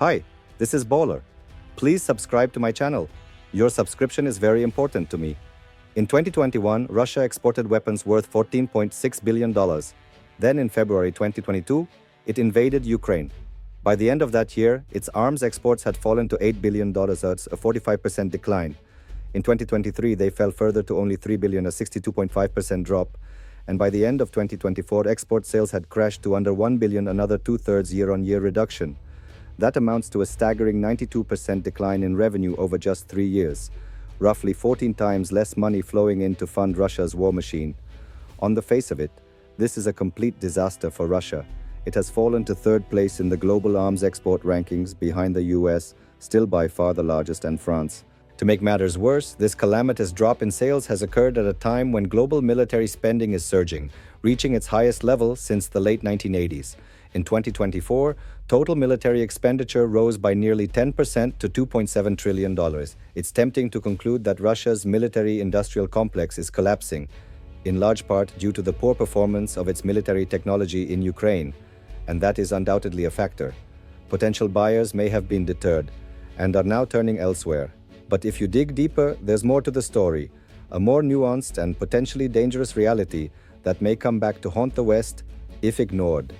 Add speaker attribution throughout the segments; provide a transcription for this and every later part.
Speaker 1: Hi, this is BAWLER. Please subscribe to my channel. Your subscription is very important to me. In 2021, Russia exported weapons worth $14.6 billion. Then in February 2022, it invaded Ukraine. By the end of that year, its arms exports had fallen to $8 billion, that's a 45% decline. In 2023, they fell further to only $3 billion, a 62.5% drop. And by the end of 2024, export sales had crashed to under $1 billion, another two-thirds year-on-year reduction. That amounts to a staggering 92% decline in revenue over just 3 years, roughly 14 times less money flowing in to fund Russia's war machine. On the face of it, this is a complete disaster for Russia. It has fallen to third place in the global arms export rankings, behind the US, still by far the largest, and France. To make matters worse, this calamitous drop in sales has occurred at a time when global military spending is surging, reaching its highest level since the late 1980s. In 2024, total military expenditure rose by nearly 10% to $2.7 trillion. It's tempting to conclude that Russia's military-industrial complex is collapsing, in large part due to the poor performance of its military technology in Ukraine, and that is undoubtedly a factor. Potential buyers may have been deterred and are now turning elsewhere. But if you dig deeper, there's more to the story, a more nuanced and potentially dangerous reality that may come back to haunt the West if ignored.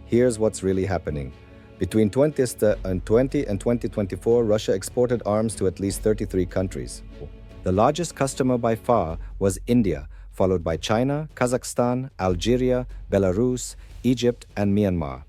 Speaker 1: Here's what's really happening. Between 2020 and 2024, Russia exported arms to at least 33 countries. The largest customer by far was India, followed by China, Kazakhstan, Algeria, Belarus, Egypt, and Myanmar.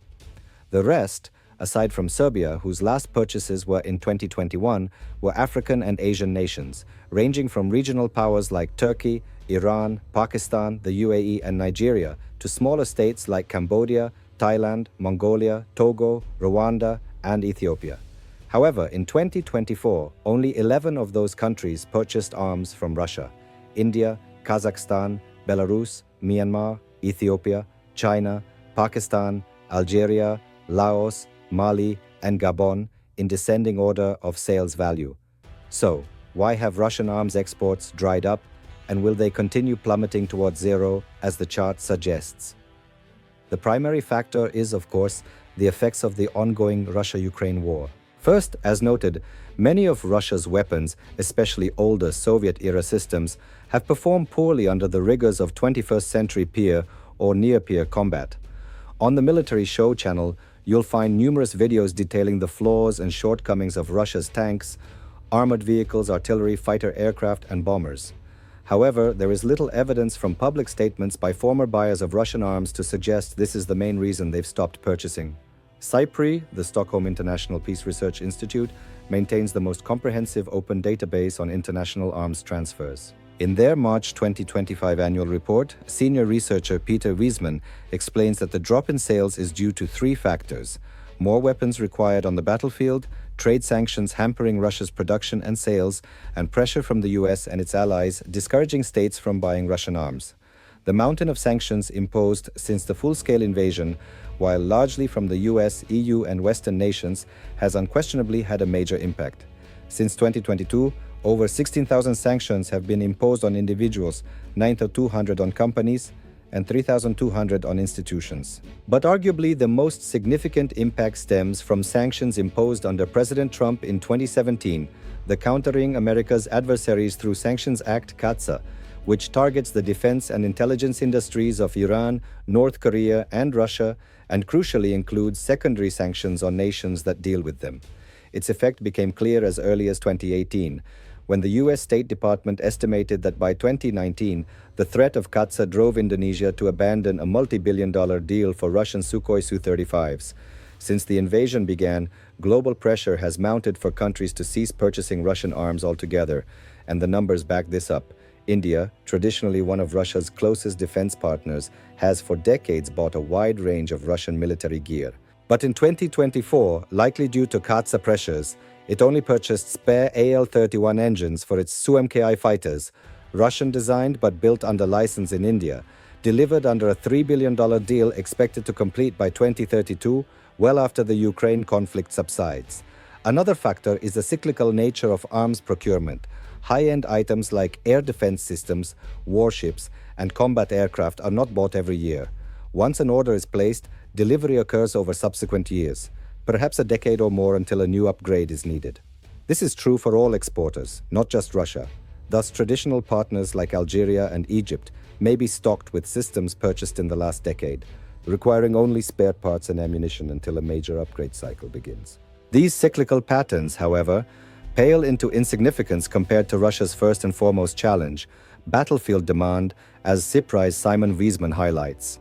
Speaker 1: The rest, aside from Serbia, whose last purchases were in 2021, were African and Asian nations, ranging from regional powers like Turkey, Iran, Pakistan, the UAE, and Nigeria, to smaller states like Cambodia, Thailand, Mongolia, Togo, Rwanda, and Ethiopia. However, in 2024, only 11 of those countries purchased arms from Russia: India, Kazakhstan, Belarus, Myanmar, Ethiopia, China, Pakistan, Algeria, Laos, Mali, and Gabon, in descending order of sales value. So, why have Russian arms exports dried up, and will they continue plummeting towards zero, as the chart suggests? The primary factor is, of course, the effects of the ongoing Russia-Ukraine war. First, as noted, many of Russia's weapons, especially older Soviet-era systems, have performed poorly under the rigors of 21st century peer or near-peer combat. On the Military Show channel, you'll find numerous videos detailing the flaws and shortcomings of Russia's tanks, armored vehicles, artillery, fighter aircraft, and bombers. However, there is little evidence from public statements by former buyers of Russian arms to suggest this is the main reason they've stopped purchasing. SIPRI, the Stockholm International Peace Research Institute, maintains the most comprehensive open database on international arms transfers. In their March 2025 annual report, senior researcher Peter Wiesmann explains that the drop in sales is due to 3 factors: more weapons required on the battlefield, trade sanctions hampering Russia's production and sales, and pressure from the US and its allies discouraging states from buying Russian arms. The mountain of sanctions imposed since the full-scale invasion, while largely from the US, EU, and Western nations, has unquestionably had a major impact. Since 2022, over 16,000 sanctions have been imposed on individuals, 9,200 on companies, and 3,200 on institutions. But arguably the most significant impact stems from sanctions imposed under President Trump in 2017, the Countering America's Adversaries Through Sanctions Act CAATSA, which targets the defense and intelligence industries of Iran, North Korea, and Russia, and crucially includes secondary sanctions on nations that deal with them. Its effect became clear as early as 2018, when the US State Department estimated that by 2019, the threat of CAATSA drove Indonesia to abandon a multi-billion-dollar deal for Russian Sukhoi Su-35s. Since the invasion began, global pressure has mounted for countries to cease purchasing Russian arms altogether, and the numbers back this up. India, traditionally one of Russia's closest defense partners, has for decades bought a wide range of Russian military gear. But in 2024, likely due to CAATSA pressures, it only purchased spare AL-31 engines for its Su-MKI fighters, Russian-designed but built under license in India, delivered under a $3 billion deal expected to complete by 2032, well after the Ukraine conflict subsides. Another factor is the cyclical nature of arms procurement. High-end items like air defense systems, warships, and combat aircraft are not bought every year. Once an order is placed, delivery occurs over subsequent years. perhaps a decade or more until a new upgrade is needed. This is true for all exporters, not just Russia. Thus, traditional partners like Algeria and Egypt may be stocked with systems purchased in the last decade, requiring only spare parts and ammunition until a major upgrade cycle begins. These cyclical patterns, however, pale into insignificance compared to Russia's first and foremost challenge, battlefield demand, as SIPRI's Simon Wiesman highlights.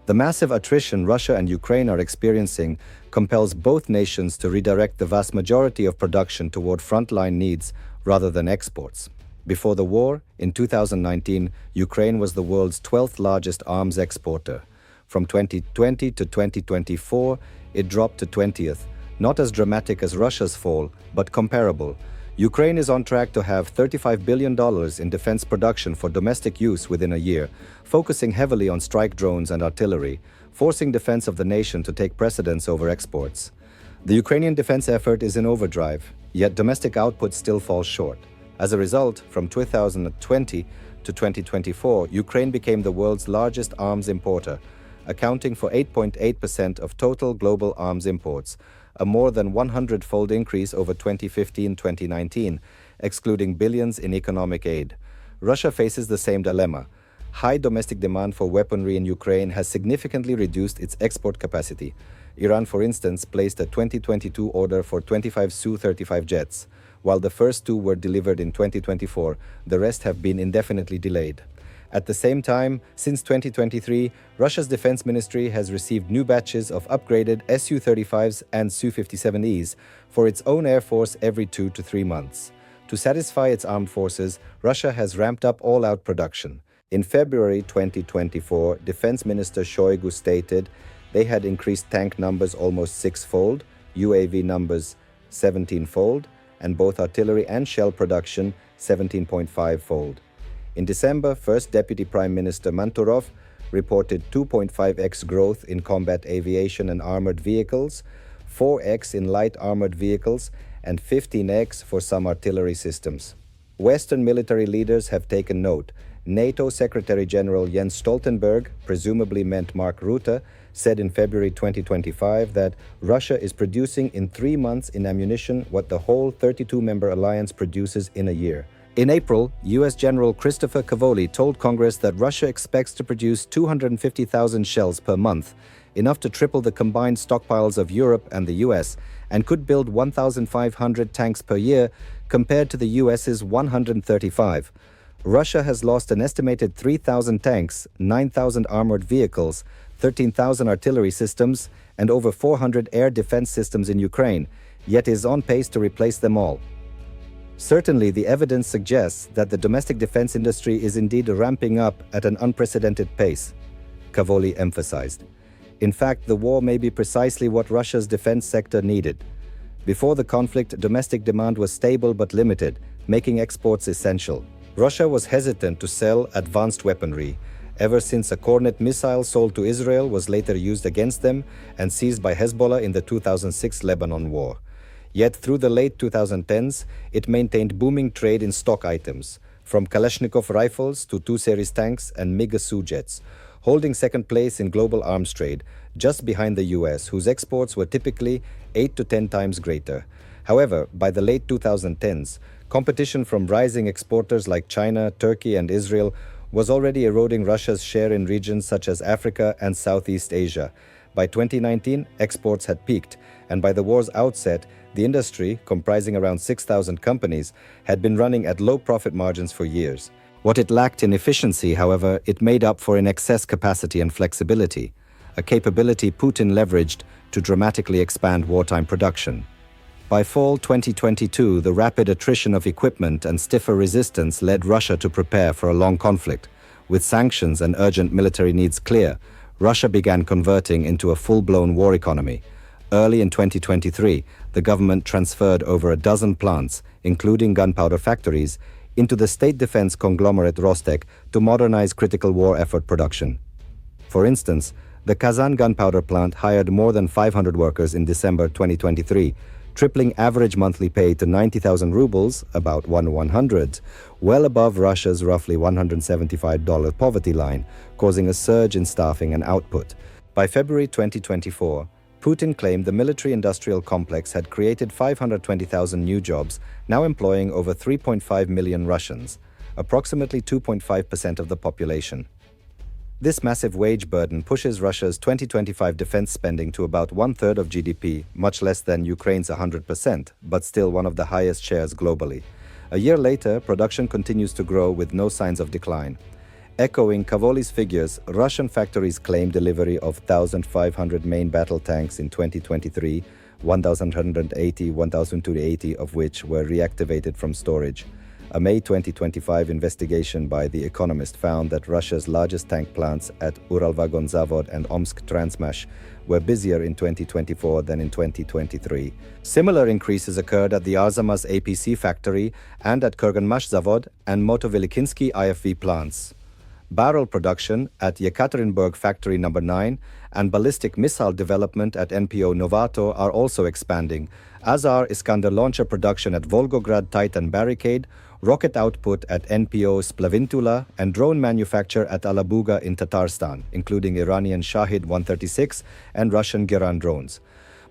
Speaker 1: The massive attrition Russia and Ukraine are experiencing compels both nations to redirect the vast majority of production toward frontline needs rather than exports. Before the war, in 2019, Ukraine was the world's 12th largest arms exporter. From 2020 to 2024, it dropped to 20th, not as dramatic as Russia's fall, but comparable. Ukraine is on track to have $35 billion in defense production for domestic use within a year, focusing heavily on strike drones and artillery, forcing defense of the nation to take precedence over exports. The Ukrainian defense effort is in overdrive, yet domestic output still falls short. As a result, from 2020 to 2024, Ukraine became the world's largest arms importer, accounting for 8.8% of total global arms imports, a more than 100-fold increase over 2015-2019, excluding billions in economic aid. Russia faces the same dilemma. High domestic demand for weaponry in Ukraine has significantly reduced its export capacity. Iran, for instance, placed a 2022 order for 25 Su-35 jets. While the first two were delivered in 2024, the rest have been indefinitely delayed. At the same time, since 2023, Russia's defense ministry has received new batches of upgraded Su-35s and Su-57Es for its own air force every 2 to 3 months. To satisfy its armed forces, Russia has ramped up all-out production. In February 2024, Defense Minister Shoigu stated they had increased tank numbers almost 6-fold, UAV numbers 17-fold, and both artillery and shell production 17.5-fold. In December, First Deputy Prime Minister Manturov reported 2.5x growth in combat aviation and armored vehicles, 4x in light armored vehicles, and 15x for some artillery systems. Western military leaders have taken note. NATO Secretary General Jens Stoltenberg, presumably meant Mark Rutte, said in February 2025 that Russia is producing in 3 months in ammunition what the whole 32-member alliance produces in a year. In April, U.S. General Christopher Cavoli told Congress that Russia expects to produce 250,000 shells per month, enough to triple the combined stockpiles of Europe and the U.S., and could build 1,500 tanks per year compared to the U.S.'s 135. Russia has lost an estimated 3,000 tanks, 9,000 armored vehicles, 13,000 artillery systems, and over 400 air defense systems in Ukraine, yet is on pace to replace them all. Certainly, the evidence suggests that the domestic defense industry is indeed ramping up at an unprecedented pace, Cavoli emphasized. In fact, the war may be precisely what Russia's defense sector needed. Before the conflict, domestic demand was stable but limited, making exports essential. Russia was hesitant to sell advanced weaponry, ever since a Kornet missile sold to Israel was later used against them and seized by Hezbollah in the 2006 Lebanon war. Yet through the late 2010s, it maintained booming trade in stock items, from Kalashnikov rifles to 2 Series tanks and MiG-Su jets, holding second place in global arms trade, just behind the US, whose exports were typically 8 to 10 times greater. However, by the late 2010s, competition from rising exporters like China, Turkey, and Israel was already eroding Russia's share in regions such as Africa and Southeast Asia. By 2019, exports had peaked, and by the war's outset, the industry, comprising around 6,000 companies, had been running at low profit margins for years. What it lacked in efficiency, however, it made up for in excess capacity and flexibility, a capability Putin leveraged to dramatically expand wartime production. By fall 2022, the rapid attrition of equipment and stiffer resistance led Russia to prepare for a long conflict. With sanctions and urgent military needs clear, Russia began converting into a full-blown war economy. Early in 2023, the government transferred over a dozen plants, including gunpowder factories, into the state defense conglomerate Rostec to modernize critical war effort production. For instance, the Kazan gunpowder plant hired more than 500 workers in December 2023, tripling average monthly pay to 90,000 rubles, about 100, well above Russia's roughly $175 poverty line, causing a surge in staffing and output. By February 2024, Putin claimed the military-industrial complex had created 520,000 new jobs, now employing over 3.5 million Russians, approximately 2.5% of the population. This massive wage burden pushes Russia's 2025 defense spending to about one-third of GDP, much less than Ukraine's 100%, but still one of the highest shares globally. A year later, production continues to grow with no signs of decline. Echoing Kavoli's figures, Russian factories claim delivery of 1,500 main battle tanks in 2023, 1,280 of which were reactivated from storage. A May 2025 investigation by The Economist found that Russia's largest tank plants at Uralvagon Zavod and Omsk Transmash were busier in 2024 than in 2023. Similar increases occurred at the Arzamas APC factory and at Kurganmash Zavod and Motovelikinsky IFV plants. Barrel production at Yekaterinburg Factory No. 9 and ballistic missile development at NPO Novato are also expanding, as are Iskander launcher production at Volgograd Titan Barricade, rocket output at NPO Splavintula, and drone manufacture at Alabuga in Tatarstan, including Iranian Shahid 136 and Russian Geran drones.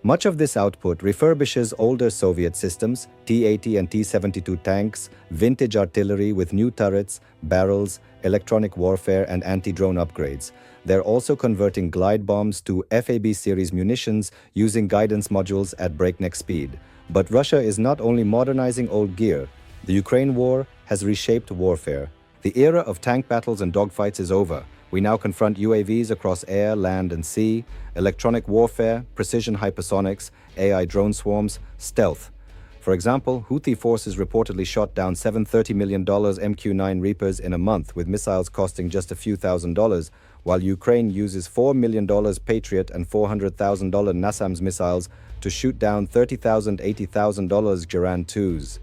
Speaker 1: Much of this output refurbishes older Soviet systems, T-80 and T-72 tanks, vintage artillery with new turrets, barrels, electronic warfare and anti-drone upgrades. They're also converting glide bombs to FAB series munitions using guidance modules at breakneck speed. But Russia is not only modernizing old gear. The Ukraine war has reshaped warfare. The era of tank battles and dogfights is over. We now confront UAVs across air, land, and sea, electronic warfare, precision hypersonics, AI drone swarms, stealth. For example, Houthi forces reportedly shot down $730 million MQ-9 Reapers in a month, with missiles costing just a few $1,000s, while Ukraine uses $4 million Patriot and $400,000 NASAMS missiles to shoot down $30,000, $80,000 Geran 2s.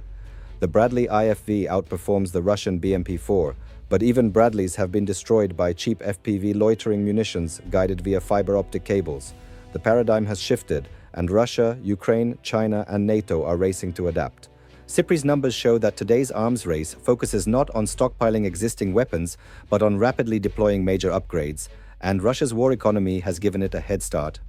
Speaker 1: The Bradley IFV outperforms the Russian BMP-4, but even Bradleys have been destroyed by cheap FPV loitering munitions guided via fiber optic cables. The paradigm has shifted, and Russia, Ukraine, China, and NATO are racing to adapt. CIPRI's numbers show that today's arms race focuses not on stockpiling existing weapons, but on rapidly deploying major upgrades, and Russia's war economy has given it a head start.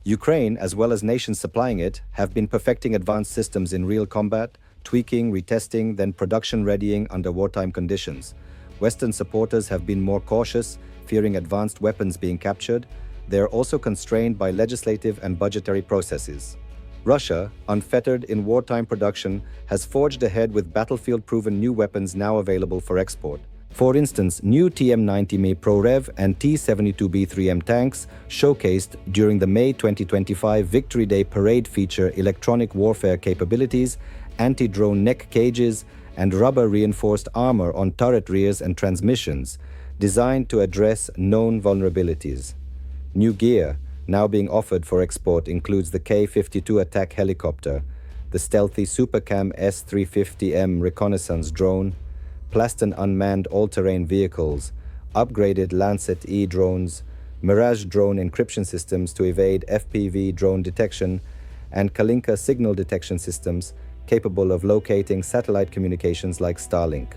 Speaker 1: Ukraine, as well as nations supplying it, have been perfecting advanced systems in real combat, tweaking, retesting, then production readying under wartime conditions. Western supporters have been more cautious, fearing advanced weapons being captured. They are also constrained by legislative and budgetary processes. Russia, unfettered in wartime production, has forged ahead with battlefield-proven new weapons now available for export. For instance, new TM90Me ProRev and T-72B3M tanks showcased during the May 2025 Victory Day parade feature electronic warfare capabilities, anti-drone neck cages, and rubber-reinforced armor on turret rears and transmissions, designed to address known vulnerabilities. New gear, now being offered for export, includes the K-52 attack helicopter, the stealthy Supercam S-350M reconnaissance drone, Plaston unmanned all-terrain vehicles, upgraded Lancet-E drones, Mirage drone encryption systems to evade FPV drone detection, and Kalinka signal detection systems capable of locating satellite communications like Starlink.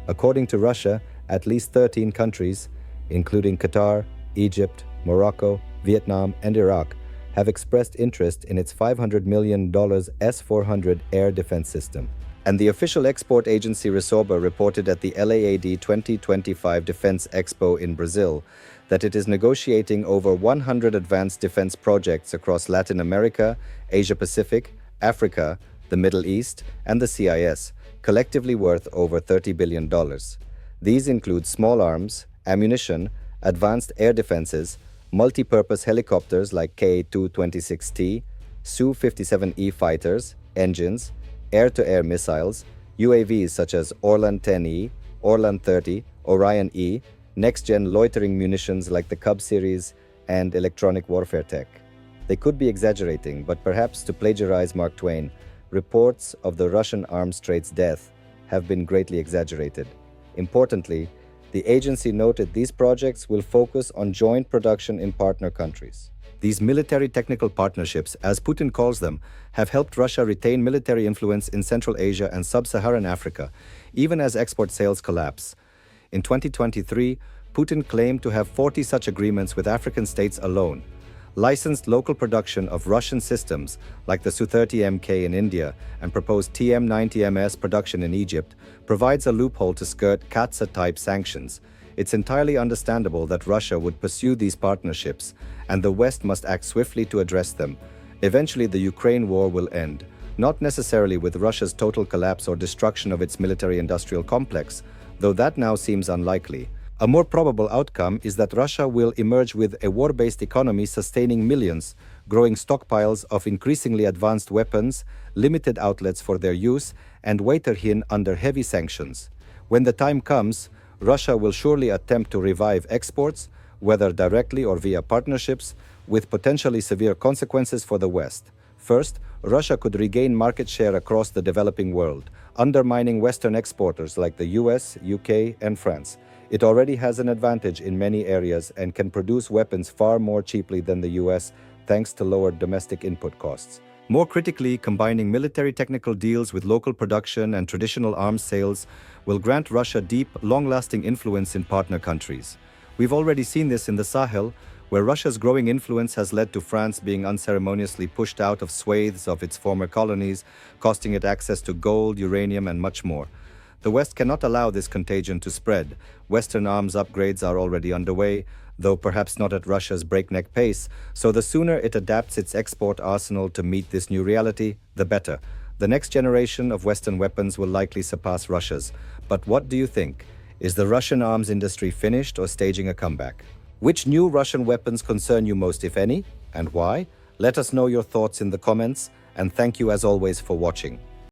Speaker 1: According to Russia, at least 13 countries, including Qatar, Egypt, Morocco, Vietnam, and Iraq, have expressed interest in its $500 million S-400 air defense system. And the official export agency Resorba reported at the LAAD 2025 Defense Expo in Brazil that it is negotiating over 100 advanced defense projects across Latin America, Asia-Pacific, Africa, the Middle East, and the CIS, collectively worth over $30 billion. These include small arms, ammunition, advanced air defenses, multi-purpose helicopters like Ka-226T, Su-57E fighters, engines, air-to-air missiles, UAVs such as Orlan 10E, Orlan 30, Orion E, next-gen loitering munitions like the Cub series, and electronic warfare tech. They could be exaggerating, but perhaps to plagiarize Mark Twain, reports of the Russian arms trade's death have been greatly exaggerated. Importantly, the agency noted these projects will focus on joint production in partner countries. These military technical partnerships, as Putin calls them, have helped Russia retain military influence in Central Asia and Sub-Saharan Africa, even as export sales collapse. In 2023, Putin claimed to have 40 such agreements with African states alone. licensed local production of Russian systems like the Su-30MK in India and proposed TM-90MS production in Egypt provides a loophole to skirt CAATSA-type sanctions. It's entirely understandable that Russia would pursue these partnerships, and the West must act swiftly to address them. Eventually, the Ukraine war will end, not necessarily with Russia's total collapse or destruction of its military-industrial complex, though that now seems unlikely. A more probable outcome is that Russia will emerge with a war-based economy sustaining millions, growing stockpiles of increasingly advanced weapons, limited outlets for their use, and waiting under heavy sanctions. When the time comes, Russia will surely attempt to revive exports, whether directly or via partnerships, with potentially severe consequences for the West. First, Russia could regain market share across the developing world, undermining Western exporters like the US, UK, and France. It already has an advantage in many areas and can produce weapons far more cheaply than the US thanks to lower domestic input costs. More critically, combining military technical deals with local production and traditional arms sales will grant Russia deep, long-lasting influence in partner countries. We've already seen this in the Sahel, where Russia's growing influence has led to France being unceremoniously pushed out of swathes of its former colonies, costing it access to gold, uranium, and much more. The West cannot allow this contagion to spread. Western arms upgrades are already underway, though perhaps not at Russia's breakneck pace, so the sooner it adapts its export arsenal to meet this new reality, the better. The next generation of Western weapons will likely surpass Russia's. But what do you think? Is the Russian arms industry finished or staging a comeback? Which new Russian weapons concern you most, if any, and why? Let us know your thoughts in the comments, and thank you as always for watching.